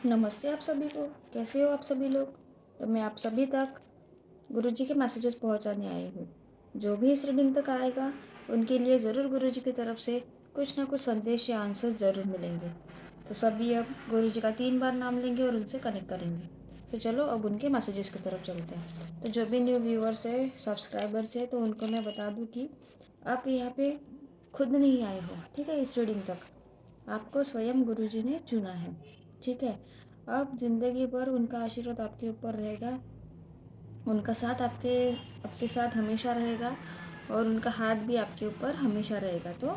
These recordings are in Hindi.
नमस्ते आप सभी को। कैसे हो आप सभी लोग। तो मैं आप सभी तक गुरुजी के मैसेजेस पहुंचाने आई हूँ। जो भी इस रीडिंग तक आएगा उनके लिए ज़रूर गुरुजी की तरफ से कुछ ना कुछ संदेश या आंसर ज़रूर मिलेंगे। तो सभी अब गुरुजी का 3 बार नाम लेंगे और उनसे कनेक्ट करेंगे। तो चलो अब उनके मैसेजेस की तरफ चलते हैं। तो जो भी न्यू व्यूअर्स है, सब्सक्राइबर्स है, तो उनको मैं बता दूँ कि आप यहाँ पे खुद नहीं आए हो, ठीक है। इस रीडिंग तक आपको स्वयं गुरुजी ने चुना है, ठीक है। अब ज़िंदगी भर उनका आशीर्वाद आपके ऊपर रहेगा, उनका साथ आपके आपके साथ हमेशा रहेगा और उनका हाथ भी आपके ऊपर हमेशा रहेगा। तो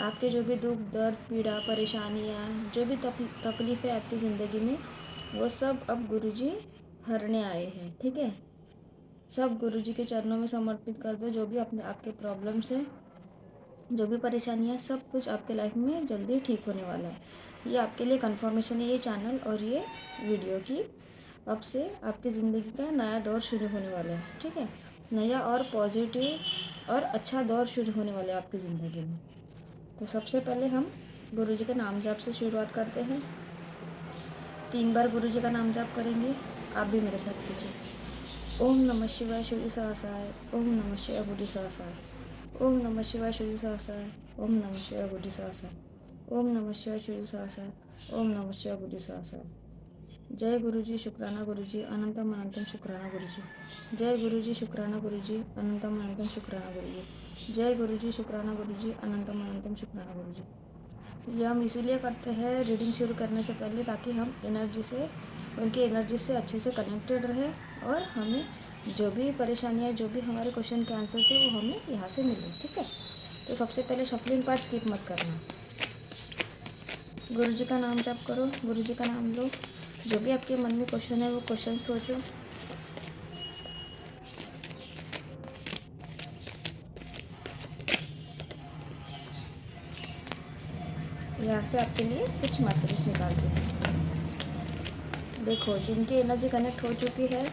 आपके जो भी दुख दर्द पीड़ा परेशानियाँ जो भी तकलीफ़ है आपकी ज़िंदगी में, वो सब अब गुरुजी हरने आए हैं, ठीक है। सब गुरुजी के चरणों में समर्पित कर दो। जो भी अपने आपके प्रॉब्लम्स हैं, जो भी परेशानियाँ, सब कुछ आपके लाइफ में जल्दी ठीक होने वाला है। ये आपके लिए कंफर्मेशन है, ये चैनल और ये वीडियो की। अब से आपकी ज़िंदगी का नया दौर शुरू होने वाला है, ठीक है। नया और पॉजिटिव और अच्छा दौर शुरू होने वाला है आपकी ज़िंदगी में। तो सबसे पहले हम गुरुजी के नाम जाप से शुरुआत करते हैं। 3 बार गुरुजी का नाम जाप करेंगे। आप भी मेरे साथ कीजिए। ओम नमः शिवाय शिव सहसाय, ओम नमः शिवाय बुद्धि सहसाय, ओम नमः शिवाय शिव सहसाय, ओम नमः शिवाय बुद्धि सहसाय, ओम नमः शिवाय शिव सहसाय, ओम नमः शिवाय बुद्धि सहसाय। जय गुरुजी शुक्राना गुरुजी अनंतम अनंतम शुक्राना गुरुजी। जय गुरुजी शुक्राना गुरुजी अनंतम अनंतम शुक्राना गुरुजी। जय गुरुजी शुक्राना गुरुजी अनंतम अनंतम शुक्राना गुरुजी। ये हम इसीलिए करते हैं रीडिंग शुरू करने से पहले, ताकि हम एनर्जी से उनकी एनर्जी से अच्छे से कनेक्टेड रहे और हमें जो भी परेशानियाँ, जो भी हमारे क्वेश्चन के आंसर्स है वो हमें यहाँ से मिले, ठीक है। तो सबसे पहले शफलिंग पार्ट स्किप मत करना। गुरुजी का नाम जप करो, गुरुजी का नाम लो। जो भी आपके मन में क्वेश्चन है वो क्वेश्चन सोचो। यहाँ से आपके लिए कुछ मैसेजेस निकालते हैं। देखो, जिनकी एनर्जी कनेक्ट हो चुकी है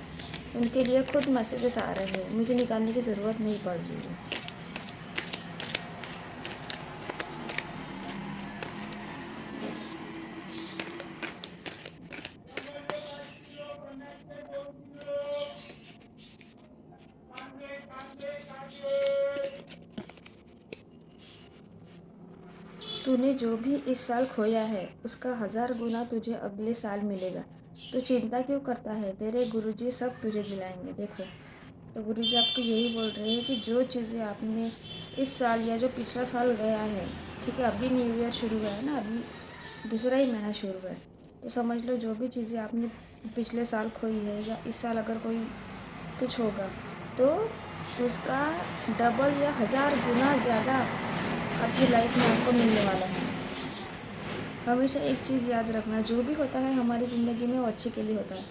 उनके लिए खुद मैसेजेस आ रहे हैं, मुझे निकालने की ज़रूरत नहीं पड़ रही है। तूने जो भी इस साल खोया है उसका 1000 गुना तुझे अगले साल मिलेगा। तो चिंता क्यों करता है, तेरे गुरुजी सब तुझे दिलाएंगे। देखो, तो गुरुजी आपको यही बोल रहे हैं कि जो चीज़ें आपने इस साल या जो पिछला साल गया है, ठीक है, अभी न्यू ईयर शुरू हुआ है ना, अभी दूसरा ही महीना शुरू हुआ है, तो समझ लो जो भी चीज़ें आपने पिछले साल खोई है या इस साल अगर कोई कुछ होगा तो उसका डबल या 1000 गुना ज़्यादा आपकी लाइफ में आपको मिलने वाला है। हमेशा एक चीज़ याद रखना, जो भी होता है हमारी ज़िंदगी में वो अच्छे के लिए होता है।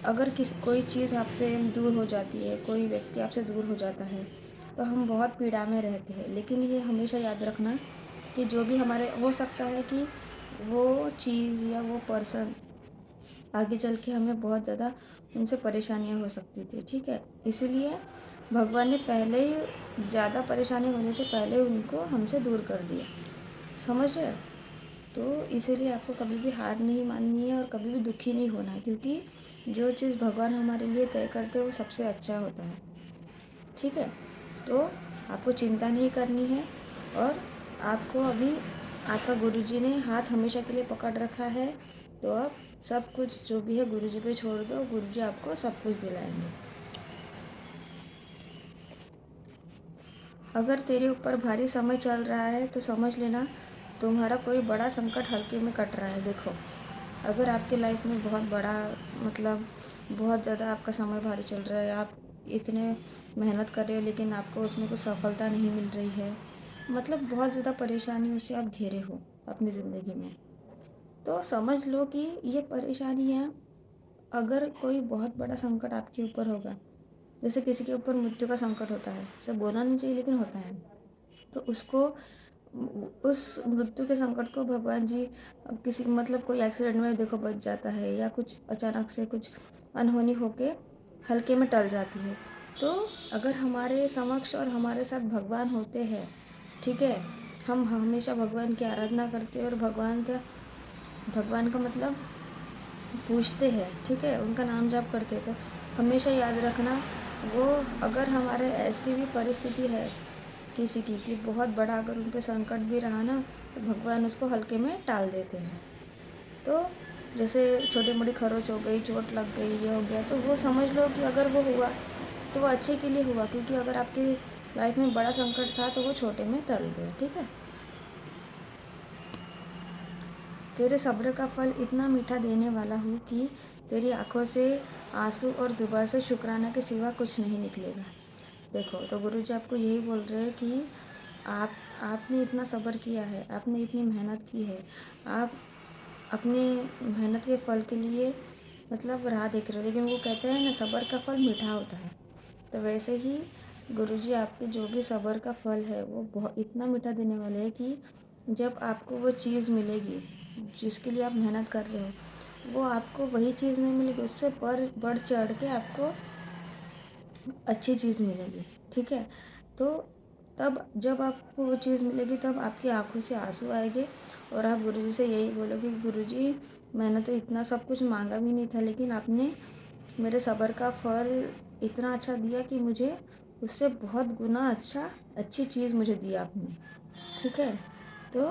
अगर कोई चीज़ आपसे दूर हो जाती है, कोई व्यक्ति आपसे दूर हो जाता है, तो हम बहुत पीड़ा में रहते हैं। लेकिन ये हमेशा याद रखना कि जो भी हमारे हो सकता है कि वो चीज़ या वो पर्सन आगे चल के हमें बहुत ज़्यादा उनसे परेशानियाँ हो सकती थी, ठीक है। इसीलिए भगवान ने पहले ही ज़्यादा परेशानी होने से पहले उनको हमसे दूर कर दिया, समझ रहे हो। तो इसीलिए आपको कभी भी हार नहीं माननी है और कभी भी दुखी नहीं होना है, क्योंकि जो चीज़ भगवान हमारे लिए तय करते हैं वो सबसे अच्छा होता है, ठीक है। तो आपको चिंता नहीं करनी है और आपको अभी आपका गुरुजी ने हाथ हमेशा के लिए पकड़ रखा है। तो अब सब कुछ जो भी है गुरुजी पे छोड़ दो, गुरुजी आपको सब कुछ दिलाएंगे। अगर तेरे ऊपर भारी समय चल रहा है तो समझ लेना तुम्हारा कोई बड़ा संकट हल्के में कट रहा है। देखो, अगर आपकी लाइफ में बहुत बड़ा मतलब बहुत ज़्यादा आपका समय भारी चल रहा है, आप इतने मेहनत कर रहे हो लेकिन आपको उसमें कुछ सफलता नहीं मिल रही है, मतलब बहुत ज़्यादा परेशानियों से आप घिरे हो अपनी ज़िंदगी में, तो समझ लो कि ये परेशानियाँ, अगर कोई बहुत बड़ा संकट आपके ऊपर होगा, जैसे किसी के ऊपर मृत्यु का संकट होता है, इसे बोलना नहीं चाहिए लेकिन होता है, तो उसको उस मृत्यु के संकट को भगवान जी अब किसी मतलब कोई एक्सीडेंट में देखो बच जाता है या कुछ अचानक से कुछ अनहोनी होके हल्के में टल जाती है। तो अगर हमारे समक्ष और हमारे साथ भगवान होते हैं, ठीक है, हम हमेशा भगवान की आराधना करते हैं और भगवान का मतलब पूछते हैं, ठीक है, उनका नाम जाप करते हैं, तो हमेशा याद रखना, वो अगर हमारे ऐसी भी परिस्थिति है किसी की कि बहुत बड़ा अगर उन पे संकट भी रहा ना, तो भगवान उसको हल्के में टाल देते हैं। तो जैसे छोटी मोटी खरोच हो गई, चोट लग गई, ये हो गया, तो वो समझ लो कि अगर वो हुआ तो वो अच्छे के लिए हुआ, क्योंकि अगर आपकी लाइफ में बड़ा संकट था तो वो छोटे में टल गया, ठीक है। तेरे सब्र का फल इतना मीठा देने वाला हूँ कि तेरी आंखों से आंसू और जुबान से शुक्राना के सिवा कुछ नहीं निकलेगा। देखो, तो गुरुजी आपको यही बोल रहे हैं कि आप आपने इतना सब्र किया है, आपने इतनी मेहनत की है, आप अपनी मेहनत के फल के लिए मतलब राह देख रहे हो, लेकिन वो कहते हैं ना, सब्र का फल मीठा होता है। तो वैसे ही गुरुजी आपके जो भी सब्र का फल है वो बहुत इतना मीठा देने वाले हैं कि जब आपको वो चीज़ मिलेगी जिसके लिए आप मेहनत कर रहे हो, वो आपको वही चीज़ नहीं मिलेगी, उससे बढ़ चढ़ के आपको अच्छी चीज़ मिलेगी, ठीक है। तो तब जब आपको वो चीज़ मिलेगी तब आपकी आंखों से आंसू आएंगे और आप गुरुजी से यही बोलोगे कि गुरुजी, मैंने तो इतना सब कुछ मांगा भी नहीं था, लेकिन आपने मेरे सब्र का फल इतना अच्छा दिया कि मुझे उससे बहुत गुना अच्छी चीज़ मुझे दी आपने, ठीक है। तो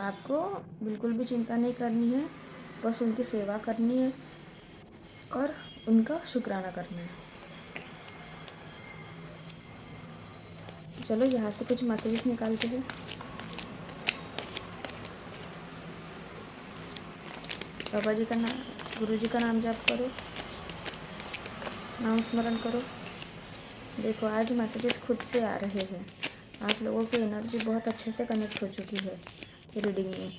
आपको बिल्कुल भी चिंता नहीं करनी है, बस उनकी सेवा करनी है और उनका शुक्राना करना है। चलो यहाँ से कुछ मैसेजेस निकालते हैं। बाबा जी का नाम, गुरु जी का नाम जाप करो, नाम स्मरण करो। देखो, आज मैसेजेस खुद से आ रहे हैं, आप लोगों की एनर्जी बहुत अच्छे से कनेक्ट हो चुकी है रीडिंग में।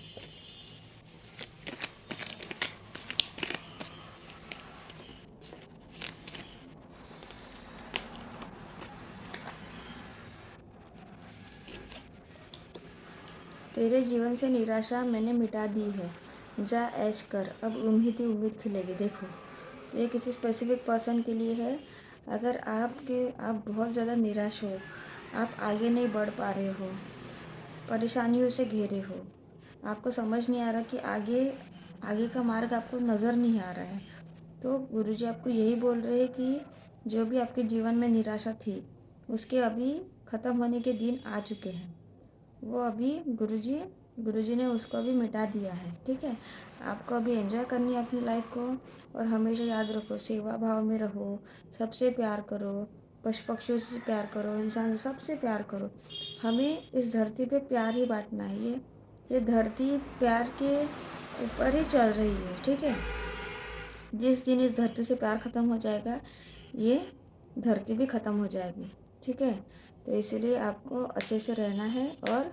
तेरे जीवन से निराशा मैंने मिटा दी है, जा ऐश कर, अब उम्मीद ही उम्मीद खिलेगी। देखो, तो ये किसी स्पेसिफिक पर्सन के लिए है। अगर आप बहुत ज़्यादा निराश हो, आप आगे नहीं बढ़ पा रहे हो, परेशानियों से घिरे हो, आपको समझ नहीं आ रहा कि आगे आगे का मार्ग आपको नज़र नहीं आ रहा है, तो गुरुजी आपको यही बोल रहे हैं कि जो भी आपके जीवन में निराशा थी, उसके अभी ख़त्म होने के दिन आ चुके हैं। वो अभी गुरुजी ने उसको अभी मिटा दिया है, ठीक है। आपको अभी एंजॉय करनी है अपनी लाइफ को, और हमेशा याद रखो, सेवा भाव में रहो, सबसे प्यार करो, पशु पक्षियों से प्यार करो, इंसान से सबसे प्यार करो। हमें इस धरती पे प्यार ही बांटना है। ये धरती प्यार के ऊपर ही चल रही है, ठीक है। जिस दिन इस धरती से प्यार ख़त्म हो जाएगा, ये धरती भी ख़त्म हो जाएगी, ठीक है। तो इसीलिए आपको अच्छे से रहना है और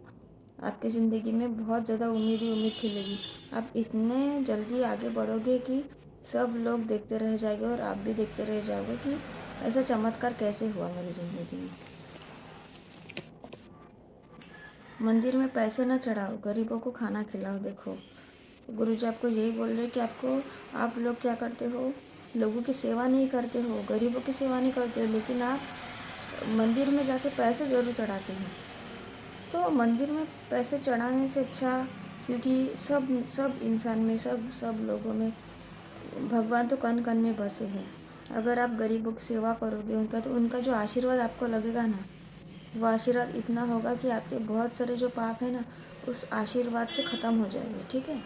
आपकी ज़िंदगी में बहुत ज़्यादा उम्मीद ही उम्मीद खिलेगी। आप इतने जल्दी आगे बढ़ोगे कि सब लोग देखते रह जाएंगे और आप भी देखते रह जाओगे कि ऐसा चमत्कार कैसे हुआ मेरी ज़िंदगी में। मंदिर में पैसे न चढ़ाओ, गरीबों को खाना खिलाओ। देखो, गुरुजी आपको यही बोल रहे हैं कि आप लोग क्या करते हो, लोगों की सेवा नहीं करते हो, गरीबों की सेवा नहीं करते हो, लेकिन आप मंदिर में जाके पैसे ज़रूर चढ़ाते हो। तो मंदिर में पैसे चढ़ाने से अच्छा, क्योंकि सब सब इंसान में, सब सब लोगों में भगवान तो कण कण में बसे हैं। अगर आप गरीबों की सेवा करोगे उनका, तो उनका जो आशीर्वाद आपको लगेगा ना, वो आशीर्वाद इतना होगा कि आपके बहुत सारे जो पाप है ना, उस आशीर्वाद से ख़त्म हो जाएंगे, ठीक है।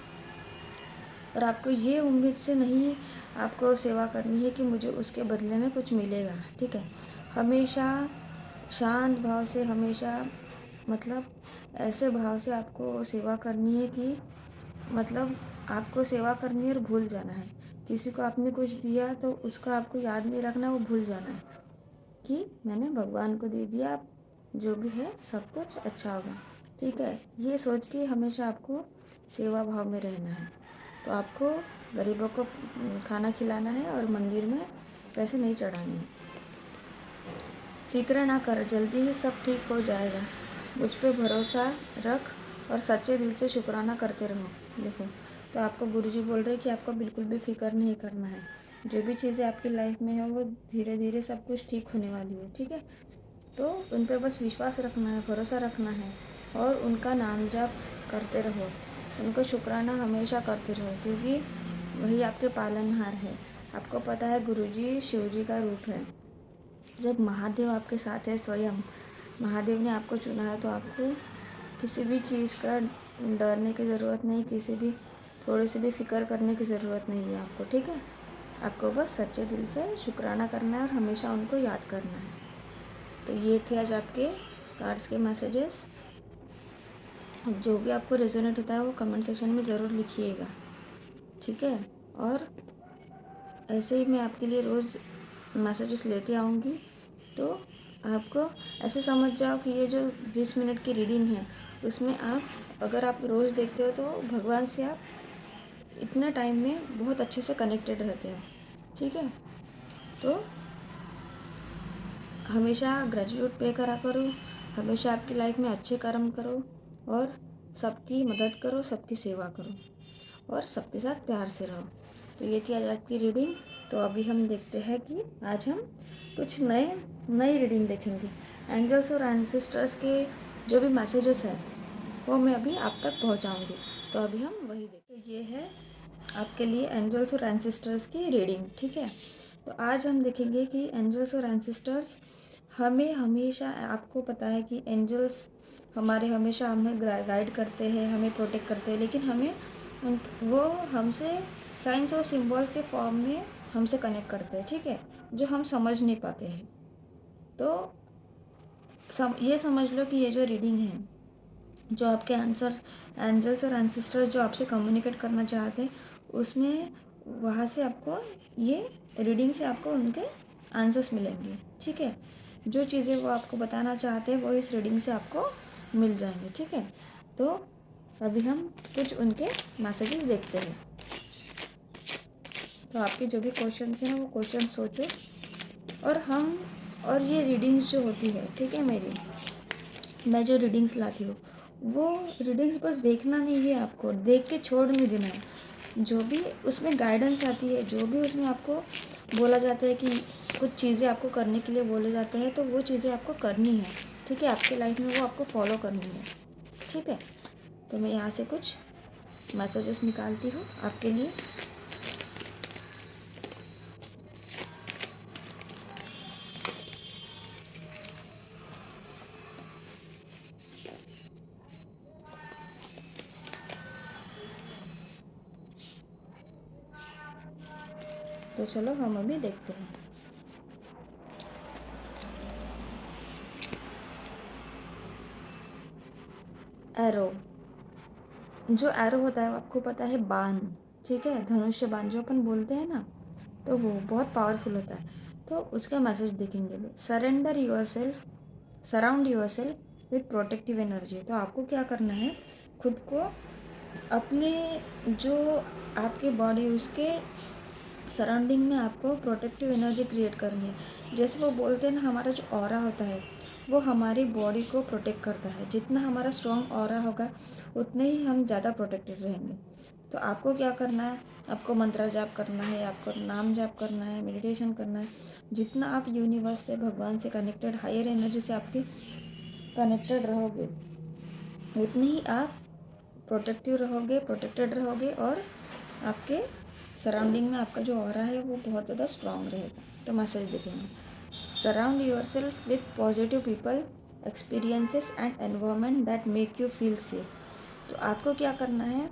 और आपको ये उम्मीद से नहीं आपको सेवा करनी है कि मुझे उसके बदले में कुछ मिलेगा, ठीक है। हमेशा शांत भाव से, हमेशा मतलब ऐसे भाव से आपको सेवा करनी है कि मतलब आपको सेवा करनी है और भूल जाना है। किसी को आपने कुछ दिया तो उसका आपको याद नहीं रखना, वो भूल जाना है कि मैंने भगवान को दे दिया, जो भी है सब कुछ अच्छा होगा, ठीक है। ये सोच के हमेशा आपको सेवा भाव में रहना है। तो आपको गरीबों को खाना खिलाना है और मंदिर में पैसे नहीं चढ़ाने हैं। फिक्र ना कर, जल्दी ही सब ठीक हो जाएगा, मुझ पे भरोसा रख और सच्चे दिल से शुक्राना करते रहो। देखो, तो आपको गुरुजी बोल रहे हैं कि आपको बिल्कुल भी फिक्र नहीं करना है। जो भी चीज़ें आपकी लाइफ में है वो धीरे धीरे सब कुछ ठीक होने वाली है, ठीक है। तो उन पे बस विश्वास रखना है, भरोसा रखना है और उनका नाम जाप करते रहो, उनको शुक्राना हमेशा करते रहो, क्योंकि वही आपके पालनहार है। आपको पता है गुरुजी शिव जी का रूप है। जब महादेव आपके साथ है, स्वयं महादेव ने आपको चुना है, तो आपको किसी भी चीज़ का डरने की ज़रूरत नहीं, किसी भी थोड़ी सी भी फ़िक्र करने की ज़रूरत नहीं है आपको, ठीक है। आपको बस सच्चे दिल से शुक्राना करना है और हमेशा उनको याद करना है। तो ये थे आज आपके कार्ड्स के मैसेजेस। जो भी आपको रेजोनेट होता है वो कमेंट सेक्शन में ज़रूर लिखिएगा, ठीक है। और ऐसे ही मैं आपके लिए रोज़ मैसेजेस लेते आऊँगी। तो आपको ऐसे समझ जाओ कि ये जो 20 मिनट की रीडिंग है, उसमें आप अगर आप रोज़ देखते हो तो भगवान से आप इतने टाइम में बहुत अच्छे से कनेक्टेड रहते हो, ठीक है। तो हमेशा ग्रेटिट्यूड पे करा करो, हमेशा आपकी लाइफ में अच्छे कर्म करो और सबकी मदद करो, सबकी सेवा करो और सबके साथ प्यार से रहो। तो ये थी आज आपकी रीडिंग। तो अभी हम देखते हैं कि आज हम कुछ नई रीडिंग देखेंगे। एंजल्स और एंसेस्टर्स के जो भी मैसेजेस हैं वो मैं अभी आप तक पहुंचाऊंगी। तो अभी हम वही देखते। तो ये है आपके लिए एंजल्स और एंसेस्टर्स की रीडिंग, ठीक है। तो आज हम देखेंगे कि एंजल्स और एंसेस्टर्स हमें हमेशा, आपको पता है कि एंजल्स हमारे हमेशा हमें गाइड करते हैं, हमें प्रोटेक्ट करते हैं, लेकिन हमें वो हमसे साइंस और सिम्बल्स के फॉर्म में हमसे कनेक्ट करते हैं, ठीक है, जो हम समझ नहीं पाते हैं। तो ये समझ लो कि ये जो रीडिंग है, जो आपके एंजल्स और एंसेस्टर्स जो आपसे कम्युनिकेट करना चाहते हैं, उसमें वहाँ से आपको ये रीडिंग से आपको उनके आंसर्स मिलेंगे, ठीक है। जो चीज़ें वो आपको बताना चाहते हैं वो इस रीडिंग से आपको मिल जाएंगे, ठीक है। तो अभी हम कुछ उनके मैसेजेस देखते हैं। तो आपके जो भी क्वेश्चन हैं वो क्वेश्चन सोचो और ये रीडिंग्स जो होती है, ठीक है, मैं जो रीडिंग्स लाती हूँ वो रीडिंग्स बस देखना नहीं है, आपको देख के छोड़ नहीं देना है। जो भी उसमें गाइडेंस आती है, जो भी उसमें आपको बोला जाता है कि कुछ चीज़ें आपको करने के लिए बोले जाते हैं, तो वो चीज़ें आपको करनी है, ठीक है। आपके लाइफ में वो आपको फॉलो करनी है, ठीक है। तो मैं यहाँ से कुछ मैसेजेस निकालती हूँ आपके लिए। तो चलो हम अभी देखते हैं। एरो, जो एरो होता है आपको पता है, बाण, ठीक है, धनुष्य बाण जो अपन बोलते हैं ना, तो वो बहुत पावरफुल होता है। तो उसका मैसेज देखेंगे, surrender your self, surround your self with protective energy. तो आपको क्या करना है, खुद को अपने जो आपके बॉडी उसके सराउंडिंग में आपको प्रोटेक्टिव एनर्जी क्रिएट करनी है। जैसे वो बोलते हैं ना, हमारा जो ऑरा होता है वो हमारी बॉडी को प्रोटेक्ट करता है। जितना हमारा स्ट्रॉन्ग ऑरा होगा उतने ही हम ज़्यादा प्रोटेक्टेड रहेंगे। तो आपको क्या करना है, आपको मंत्र जाप करना है, आपको नाम जाप करना है, मेडिटेशन करना है। जितना आप यूनिवर्स से, भगवान से कनेक्टेड, हायर एनर्जी से आपकी कनेक्टेड रहोगे, उतने ही आप प्रोटेक्टिव रहोगे, प्रोटेक्टेड रहोगे और आपके सराउंडिंग में आपका जो ऑरा है वो बहुत ज़्यादा स्ट्रांग रहेगा। तो मैसेज देखेंगे, surround your self with positive people, experiences and environment that make you feel safe. तो आपको क्या करना है,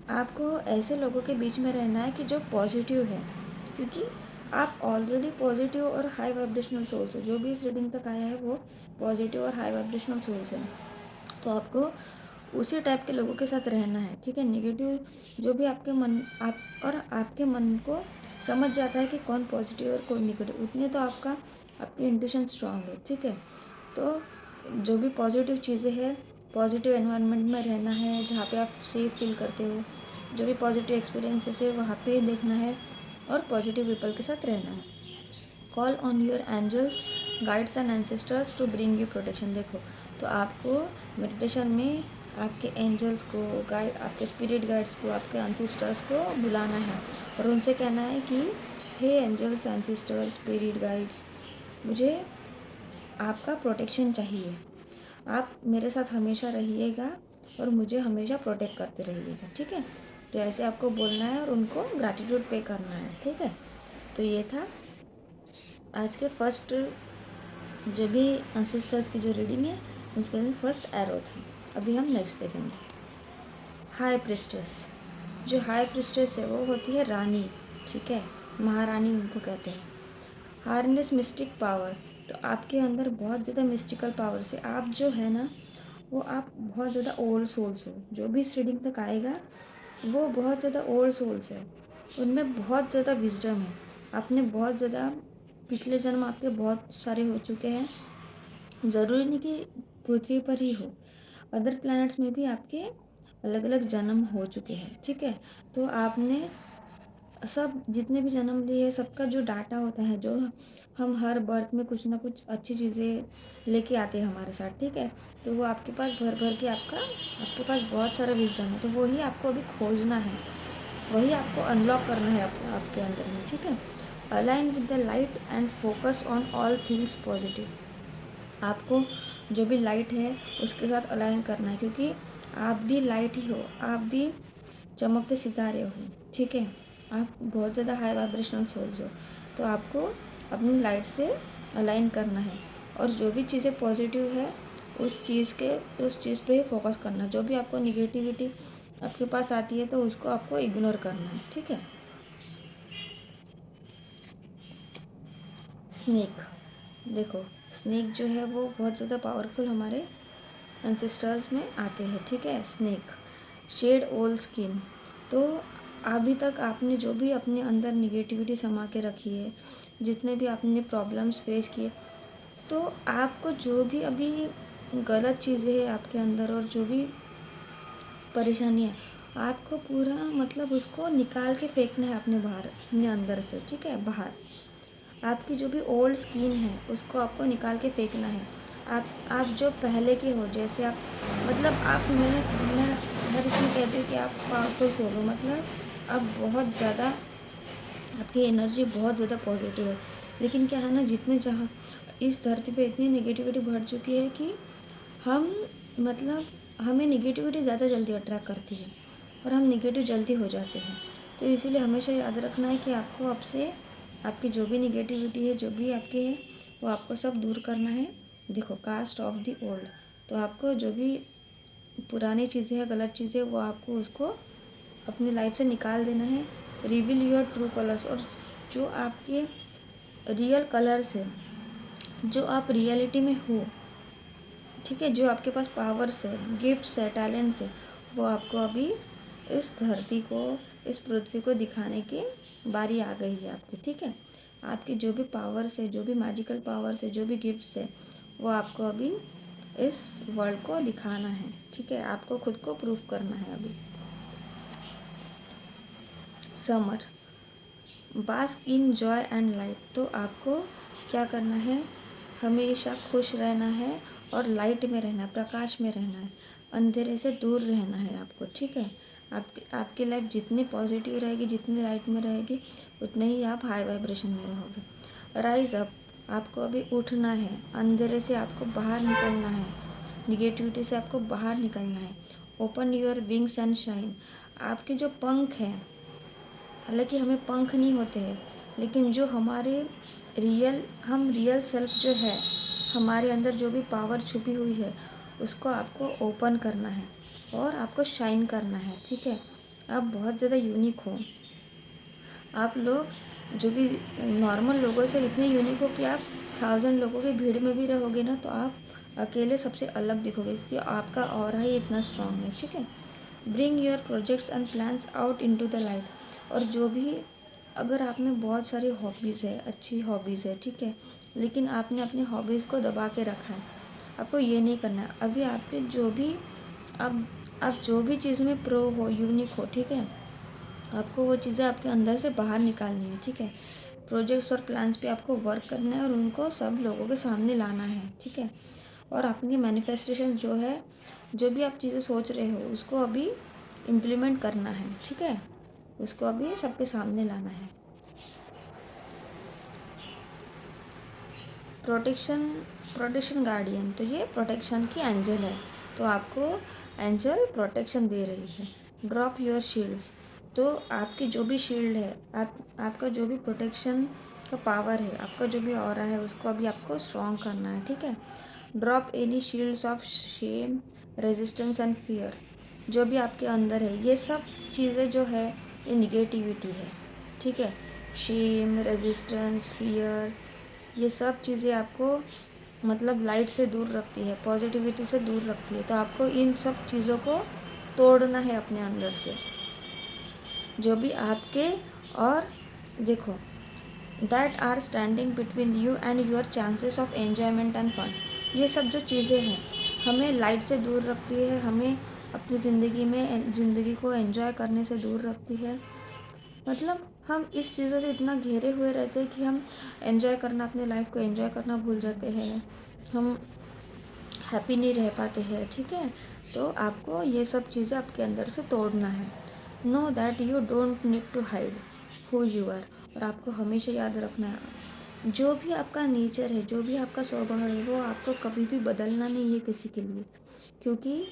आपको ऐसे लोगों के बीच में रहना है कि जो पॉजिटिव है, क्योंकि आप ऑलरेडी पॉजिटिव और हाई वाइब्रेशनल सोल्स हो। जो भी इस रीडिंग तक आया है वो पॉजिटिव और हाई वाइब्रेशनल सोल्स हैं। तो आपको उसी टाइप के लोगों के साथ रहना है, ठीक है। नेगेटिव जो भी आपके मन आपके मन को समझ जाता है कि कौन पॉजिटिव और कौन नेगेटिव, उतने तो आपकी इंट्यूशन स्ट्रांग है, ठीक है। तो जो भी पॉजिटिव चीज़ें हैं, पॉजिटिव एनवायरनमेंट में रहना है जहाँ पे आप सेफ फील करते हो। जो भी पॉजिटिव एक्सपीरियंसेस है वहाँ पे देखना है और पॉजिटिव पीपल के साथ रहना है। Call on your angels, guides and ancestors to bring you protection. देखो, तो आपको मेडिटेशन में आपके एंजल्स को, आपके स्पिरिट गाइड्स को, आपके एंसेस्टर्स को बुलाना है और उनसे कहना है कि हे एंजल्स, एंसेस्टर्स, स्पिरिट गाइड्स, मुझे आपका प्रोटेक्शन चाहिए। आप मेरे साथ हमेशा रहिएगा और मुझे हमेशा प्रोटेक्ट करते रहिएगा, ठीक है। तो ऐसे आपको बोलना है और उनको ग्रैटिट्यूड पे करना है, ठीक है। तो ये था आज के फर्स्ट जो भी एंसेस्टर्स की जो रीडिंग है उसके अंदर फर्स्ट एरो था। अभी हम नेक्स्ट देखेंगे हाई प्रिस्टेस। जो हाई प्रिस्टेस है वो होती है रानी, ठीक है, महारानी उनको कहते हैं। हार्नेस मिस्टिक पावर, तो आपके अंदर बहुत ज़्यादा मिस्टिकल पावर से आप जो है ना वो आप बहुत ज़्यादा ओल्ड सोल्स हो। जो भी इस रीडिंग तक आएगा वो बहुत ज़्यादा ओल्ड सोल्स है, उनमें बहुत ज़्यादा विजडम है। आपने बहुत ज़्यादा पिछले जन्म आपके बहुत सारे हो चुके हैं, ज़रूरी नहीं कि पृथ्वी पर ही हो, अदर प्लैनेट्स में भी आपके अलग अलग जन्म हो चुके हैं, ठीक है। तो आपने सब जितने भी जन्म लिए सबका जो डाटा होता है, जो हम हर बर्थ में कुछ ना कुछ अच्छी चीज़ें लेके आते हैं हमारे साथ, ठीक है। तो वो आपके पास भर भर के आपके पास बहुत सारा विजडम है, तो वही आपको अभी खोजना है, वही आपको अनलॉक करना है आपके अंदर में, ठीक है। Align with the light and focus on all things positive, आपको जो भी लाइट है उसके साथ अलाइन करना है, क्योंकि आप भी लाइट ही हो, आप भी चमकते सितारे हो, ठीक है। आप बहुत ज़्यादा हाई वाइब्रेशनल सोल्स हो, तो आपको अपनी लाइट से अलाइन करना है और जो भी चीज़ें पॉजिटिव है उस चीज़ पे ही फोकस करना है। जो भी आपको निगेटिविटी आपके पास आती है तो उसको आपको इग्नोर करना है, ठीक है। स्नेक, देखो स्नेक जो है वो बहुत ज़्यादा पावरफुल हमारे एंसेस्टर्स में आते हैं, ठीक है। स्नेक शेड ओल स्किन, तो अभी तक आपने जो भी अपने अंदर निगेटिविटी समा के रखी है, जितने भी आपने प्रॉब्लम्स फेस किए, तो आपको जो भी अभी गलत चीज़ें हैं आपके अंदर और जो भी परेशानी है, आपको पूरा मतलब उसको निकाल के फेंकना है अपने बाहर, अपने अंदर से, ठीक है, बाहर। आपकी जो भी ओल्ड स्किन है उसको आपको निकाल के फेंकना है। आप जो पहले के हो, जैसे आप मतलब आप मैं हर इसमें कहती हूँ कि आप पावरफुल सोल हो, मतलब आप बहुत ज़्यादा आपकी एनर्जी बहुत ज़्यादा पॉजिटिव है। लेकिन क्या है ना, जितने जहाँ इस धरती पे इतनी नेगेटिविटी बढ़ चुकी है कि हम मतलब हमें नेगेटिविटी ज़्यादा जल्दी अट्रैक्ट करती है और हम नेगेटिव जल्दी हो जाते हैं। तो इसीलिए हमेशा याद रखना है कि आपको अब से आपकी जो भी नेगेटिविटी है, जो भी आपके है, वो आपको सब दूर करना है। देखो कास्ट ऑफ द ओल्ड, तो आपको जो भी पुरानी चीज़ें हैं, गलत चीज़ें, वो आपको उसको अपनी लाइफ से निकाल देना है। रिवील योर ट्रू कलर्स, और जो आपके रियल कलर्स है, जो आप रियलिटी में हो, ठीक है, जो आपके पास पावर्स है, गिफ्ट्स है, टैलेंट्स है, वो आपको अभी इस धरती को, इस पृथ्वी को दिखाने की बारी आ गई है आपकी, ठीक है। आपके जो भी पावर्स है, जो भी मैजिकल पावर्स है, जो भी गिफ्ट्स है, वो आपको अभी इस वर्ल्ड को दिखाना है, ठीक है। आपको खुद को प्रूफ करना है अभी। Summer, bask in joy and light, तो आपको क्या करना है, हमेशा खुश रहना है और लाइट में रहना है, प्रकाश में रहना है, अंधेरे से दूर रहना है आपको, ठीक है। आपकी लाइफ जितनी पॉजिटिव रहेगी, जितनी लाइट में रहेगी, उतने ही आप हाई वाइब्रेशन में रहोगे। राइज अप, आपको अभी उठना है, अंधेरे से आपको बाहर निकलना है, निगेटिविटी से आपको बाहर निकलना है। Open your wings and shine, आपके जो पंख हैं, हालांकि हमें पंख नहीं होते हैं, लेकिन जो हमारे हम रियल सेल्फ जो है, हमारे अंदर जो भी पावर छुपी हुई है, उसको आपको ओपन करना है और आपको शाइन करना है, ठीक है। आप बहुत ज़्यादा यूनिक हो, आप लोग जो भी नॉर्मल लोगों से इतने यूनिक हो कि आप 1000 लोगों की भीड़ में भी रहोगे ना तो आप अकेले सबसे अलग दिखोगे, क्योंकि आपका ऑरा ही इतना स्ट्रांग है, ठीक है। Bring your projects and plans out into the light, और जो भी अगर आप में बहुत सारी हॉबीज़ है, अच्छी हॉबीज़ है, ठीक है, लेकिन आपने अपनी हॉबीज़ को दबा के रखा है, आपको ये नहीं करना है। अभी आपके जो भी आप जो भी चीज़ में प्रो हो, यूनिक हो, ठीक है, आपको वो चीज़ें आपके अंदर से बाहर निकालनी है, ठीक है। प्रोजेक्ट्स और प्लान्स पे आपको वर्क करना है और उनको सब लोगों के सामने लाना है, ठीक है। और अपनी मैनिफेस्टेशन जो है, जो भी आप चीज़ें सोच रहे हो उसको अभी इम्प्लीमेंट करना है, ठीक है, उसको अभी सबके सामने लाना है। प्रोटेक्शन, प्रोटेक्शन गार्डियन, तो ये प्रोटेक्शन की एंजल है, तो आपको एंजल प्रोटेक्शन दे रही है। Drop your shields. तो आपकी जो भी शील्ड है, आपका जो भी प्रोटेक्शन का पावर है, आपका जो भी ऑरा है, उसको अभी आपको स्ट्रॉन्ग करना है, ठीक है। Drop any shields of shame, resistance and fear. जो भी आपके अंदर है, ये सब चीज़ें जो है ये निगेटिविटी है, ठीक है। शेम, रेजिस्टेंस, फियर, ये सब चीज़ें आपको मतलब लाइट से दूर रखती है, पॉजिटिविटी से दूर रखती है। तो आपको इन सब चीज़ों को तोड़ना है अपने अंदर से, जो भी आपके और देखो that are standing between you and your chances of enjoyment and fun. ये सब जो चीज़ें हैं हमें लाइट से दूर रखती है, हमें अपनी ज़िंदगी को एंजॉय करने से दूर रखती है। मतलब हम इस चीज़ों से इतना घेरे हुए रहते हैं कि हम एंजॉय करना, अपने लाइफ को एंजॉय करना भूल जाते हैं, हम हैप्पी नहीं रह पाते हैं, ठीक है। तो आपको ये सब चीज़ें आपके अंदर से तोड़ना है। Know that you don't need to hide who you are. और आपको हमेशा याद रखना है, जो भी आपका नेचर है, जो भी आपका स्वभाव है, वो आपको कभी भी बदलना नहीं है किसी के लिए। क्योंकि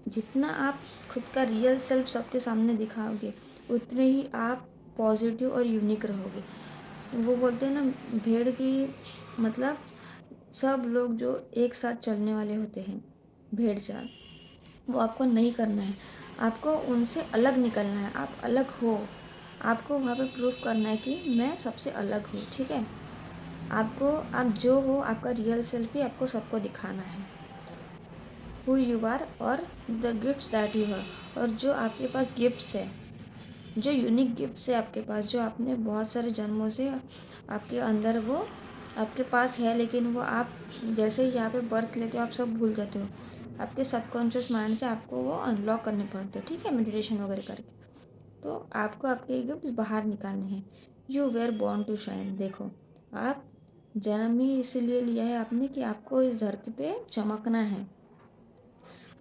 जितना आप खुद का रियल सेल्फ सबके सामने दिखाओगे, उतने ही आप पॉजिटिव और यूनिक रहोगे। वो बोलते हैं ना, भेड़ की मतलब सब लोग जो एक साथ चलने वाले होते हैं, भेड़ चाल, वो आपको नहीं करना है। आपको उनसे अलग निकलना है, आप अलग हो। आपको वहाँ पे प्रूफ करना है कि मैं सबसे अलग हूँ, ठीक है। आपको आप जो हो, आपका रियल सेल्फ ही आपको सबको दिखाना है, हु यू आर और the gifts that you have. और जो आपके पास गिफ्ट्स है, जो यूनिक गिफ्ट्स है आपके पास, जो आपने बहुत सारे जन्मों से आपके अंदर वो आपके पास है, लेकिन वो आप जैसे ही यहाँ पे बर्थ लेते हो आप सब भूल जाते हो। आपके सबकॉन्शियस माइंड से आपको वो अनलॉक करने पड़ते हैं, ठीक है, मेडिटेशन वगैरह करके। तो आपको आपके गिफ्ट्स बाहर निकालने हैं। You were born to shine. देखो, आप जन्म ही इसीलिए लिया है आपने कि आपको इस धरती पे चमकना है।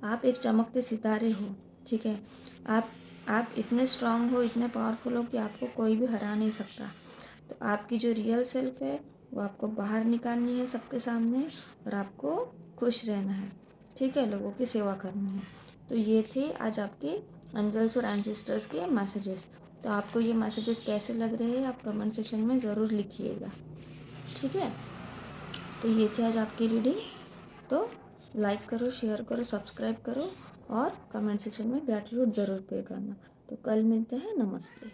आप एक चमकते सितारे हो, ठीक है। आप आप इतने स्ट्रांग हो, इतने पावरफुल हो कि आपको कोई भी हरा नहीं सकता। तो आपकी जो रियल सेल्फ है वो आपको बाहर निकालनी है सबके सामने, और आपको खुश रहना है, ठीक है, लोगों की सेवा करनी है। तो ये थे आज आपके एंजल्स और एंसेस्टर्स के मैसेजेस। तो आपको ये मैसेजेस कैसे लग रहे हैं आप कमेंट सेक्शन में ज़रूर लिखिएगा, ठीक है। तो ये थी आज आपकी रीडिंग। तो लाइक करो, शेयर करो, सब्सक्राइब करो और कमेंट सेक्शन में ग्रैटिट्यूड ज़रूर पे करना। तो कल मिलते हैं। नमस्ते।